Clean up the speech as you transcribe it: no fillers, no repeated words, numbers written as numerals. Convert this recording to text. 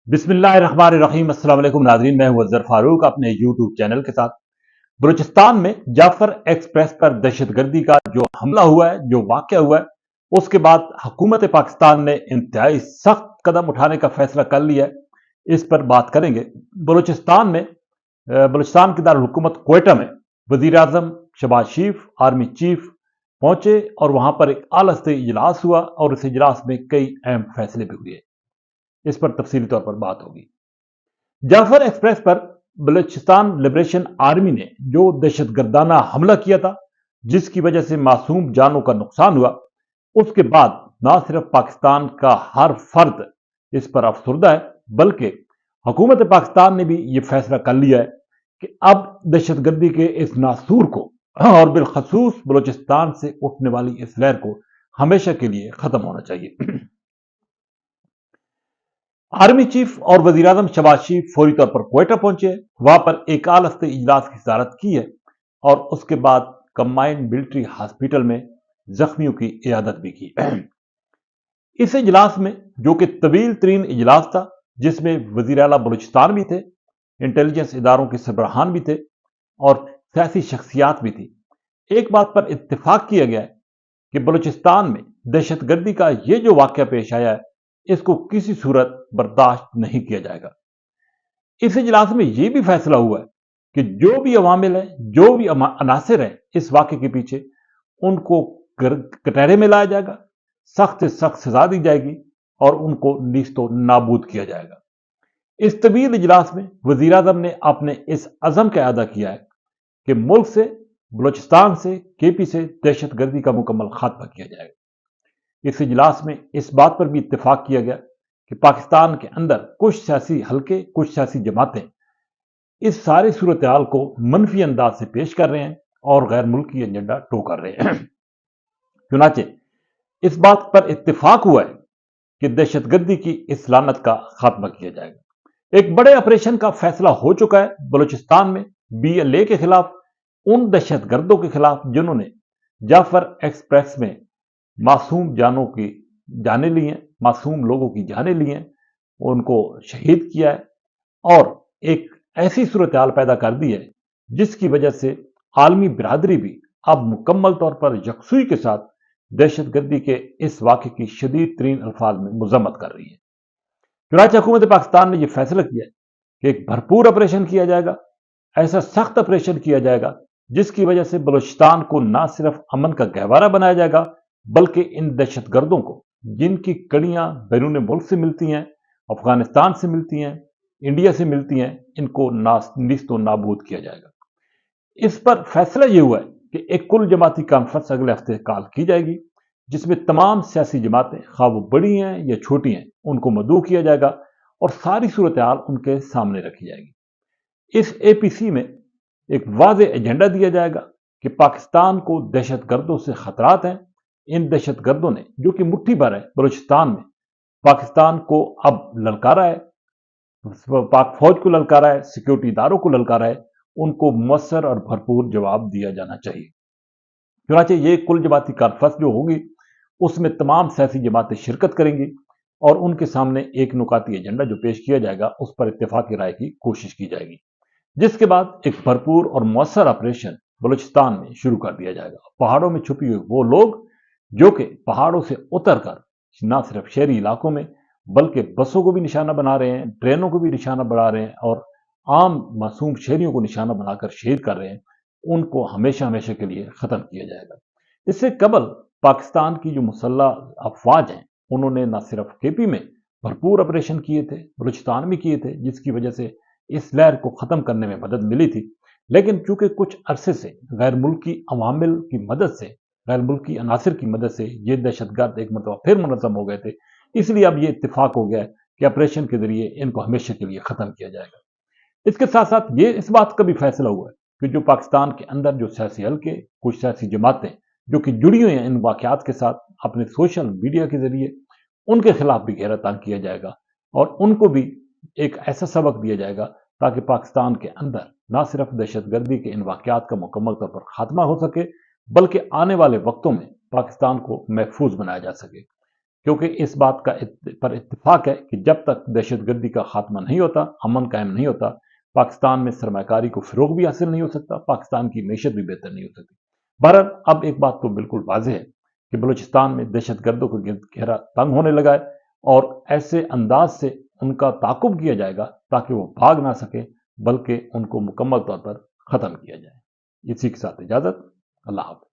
बिस्मिल्लाहिर्रहमानिर्रहीम। अस्सलाम वालेकुम नाज़रीन, मैं हूं अज़हर फारूक अपने यूट्यूब चैनल के साथ। बलूचिस्तान में जाफर एक्सप्रेस पर दहशतगर्दी का जो हमला हुआ है, जो वाक़या हुआ है, उसके बाद हुकूमत पाकिस्तान ने इंतहाई सख्त कदम उठाने का फैसला कर लिया है। इस पर बात करेंगे। बलूचिस्तान के दारुल हुकूमत क्वेटा में वज़ीर आज़म शहबाज शरीफ आर्मी चीफ पहुंचे और वहां पर एक आला सतही इजलास हुआ और इस इजलास में कई अहम फैसले भी हुए। इस पर तफसीली तौर पर बात होगी। जाफर एक्सप्रेस पर बलूचिस्तान लिबरेशन आर्मी ने जो दहशतगर्दाना हमला किया था, जिसकी वजह से मासूम जानों का नुकसान हुआ, उसके बाद न सिर्फ पाकिस्तान का हर फर्द इस पर अफसुर्दा है, बल्कि हुकूमत पाकिस्तान ने भी यह फैसला कर लिया है कि अब दहशतगर्दी के इस नासूर को और बिलखसूस बलूचिस्तान से उठने वाली इस लहर को हमेशा के लिए खत्म होना चाहिए। आर्मी चीफ और वजीर आजम शहबाज शरीफ फौरी तौर पर क्वेटा पहुंचे, वहां पर एक आला सतही इजलास की सदारत की है और उसके बाद कंबाइंड मिलिट्री हॉस्पिटल में जख्मियों की इयादत भी की। इस इजलास में, जो कि तवील तरीन इजलास था, जिसमें वजीर आला बलूचिस्तान भी थे, इंटेलिजेंस इदारों के सरबराहान भी थे और सियासी शख्सियात भी थी, एक बात पर इत्तेफाक किया गया है कि बलूचिस्तान में दहशतगर्दी का यह जो वाकया पेश आया है, इसको किसी सूरत बर्दाश्त नहीं किया जाएगा। इस इजलास में यह भी फैसला हुआ है कि जो भी अवामिल है, जो भी अनासिर है इस वाकये के पीछे, उनको कटहरे में लाया जाएगा, सख्त से सख्त सजा दी जाएगी और उनको नीस्तो नाबूद किया जाएगा। इस तवील इजलास में वजीर आजम ने अपने इस अज़म का अदा किया है कि मुल्क से, बलूचिस्तान से, केपी से दहशतगर्दी का मुकम्मल खात्मा किया जाएगा। इस इजलास में इस बात पर भी इत्तेफाक किया गया कि पाकिस्तान के अंदर कुछ सियासी हलके, कुछ सियासी जमातें इस सारी सूरत हाल को मनफी अंदाज से पेश कर रहे हैं और गैर मुल्की एजेंडा टो कर रहे हैं। चुनाचे इस बात पर इत्तेफाक हुआ है कि दहशतगर्दी की इस लानत का खात्मा किया जाएगा। एक बड़े ऑपरेशन का फैसला हो चुका है बलूचिस्तान में BLA के खिलाफ, उन दहशतगर्दों के खिलाफ जिन्होंने जाफर एक्सप्रेस में मासूम जानों की जानें ली हैं, मासूम लोगों की जानें ली हैं, उनको शहीद किया है और एक ऐसी सूरत हाल पैदा कर दी है जिसकी वजह से आलमी बिरादरी भी अब मुकम्मल तौर पर यकसुई के साथ दहशतगर्दी के इस वाक़े की शदीद तरीन अल्फाज में मजम्मत कर रही है। चुनांचे हुकूमत पाकिस्तान ने यह फैसला किया है कि एक भरपूर ऑपरेशन किया जाएगा, ऐसा सख्त ऑपरेशन किया जाएगा जिसकी वजह से बलूचिस्तान को न सिर्फ अमन का गहवारा बनाया जाएगा, बल्कि इन दहशतगर्दों को, जिनकी कड़ियां बैरून मुल्क से मिलती हैं, अफगानिस्तान से मिलती हैं, इंडिया से मिलती हैं, इनको नीस्तो नाबूद किया जाएगा। इस पर फैसला यह हुआ है कि एक कुल जमाती कॉन्फ्रेंस अगले हफ्ते कॉल की जाएगी, जिसमें तमाम सियासी जमातें, खा वो बड़ी हैं या छोटी हैं, उनको मदऊ किया जाएगा और सारी सूरत हाल उनके सामने रखी जाएगी। इस APC में एक वाज़ेह एजेंडा दिया जाएगा कि पाकिस्तान को दहशतगर्दों से खतरात हैं। इन दहशतगर्दों ने, जो कि मुट्ठी भर है बलूचिस्तान में, पाकिस्तान को अब ललकारा है, पाक फौज को ललकारा है, सिक्योरिटी इदारों को ललकारा है, उनको मौसर और भरपूर जवाब दिया जाना चाहिए। चुनांचे ये कुल जमाती कॉन्फ्रेंस जो होगी, उसमें तमाम सियासी जमातें शिरकत करेंगी और उनके सामने एक नुकाती एजेंडा जो पेश किया जाएगा, उस पर इत्तेफाक राय की कोशिश की जाएगी, जिसके बाद एक भरपूर और मौसर ऑपरेशन बलूचिस्तान में शुरू कर दिया जाएगा। पहाड़ों में छुपी हुई वो लोग जो कि पहाड़ों से उतरकर न सिर्फ शहरी इलाकों में, बल्कि बसों को भी निशाना बना रहे हैं, ट्रेनों को भी निशाना बना रहे हैं और आम मासूम शहरियों को निशाना बनाकर शहीद कर रहे हैं, उनको हमेशा हमेशा के लिए खत्म किया जाएगा। इससे कबल पाकिस्तान की जो मुसल्लह अफवाज हैं, उन्होंने न सिर्फ KP में भरपूर ऑपरेशन किए थे, बलूचिस्तान में किए थे, जिसकी वजह से इस लहर को खत्म करने में मदद मिली थी, लेकिन चूंकि कुछ अरसे से गैर मुल्की अवामिल की मदद से, गैर मुल्की अनासिर की मदद से ये दहशतगर्द एक मरतबा फिर मुनज़्ज़म हो गए थे, इसलिए अब ये इत्तेफाक हो गया है कि ऑपरेशन के जरिए इनको हमेशा के लिए खत्म किया जाएगा। इसके साथ साथ ये इस बात का भी फैसला हुआ है कि जो पाकिस्तान के अंदर जो सियासी हल्के, कुछ सियासी जमातें जो कि जुड़ी हुई हैं इन वाकयात के साथ अपने सोशल मीडिया के जरिए, उनके खिलाफ भी गहरा तंग किया जाएगा और उनको भी एक ऐसा सबक दिया जाएगा ताकि पाकिस्तान के अंदर न सिर्फ दहशतगर्दी के इन वाकयात का मुकम्मल तौर पर खात्मा हो सके, बल्कि आने वाले वक्तों में पाकिस्तान को महफूज बनाया जा सके। क्योंकि इस बात का पर इत्तेफाक है कि जब तक दहशत गर्दी का खात्मा नहीं होता, अमन कायम नहीं होता, पाकिस्तान में सरमाकारी को फिरोग भी हासिल नहीं हो सकता, पाकिस्तान की मैशत भी बेहतर नहीं हो सकती। बहरहाल अब एक बात तो बिल्कुल वाज़ेह है कि बलूचिस्तान में दहशत गर्दों का घेरा तंग होने लगा है और ऐसे अंदाज से उनका ताकुब किया जाएगा ताकि वो भाग ना सके, बल्कि उनको मुकम्मल तौर पर ख़त्म किया जाए। इसी के साथ इजाज़त। अल्लाह हाफ़िज़।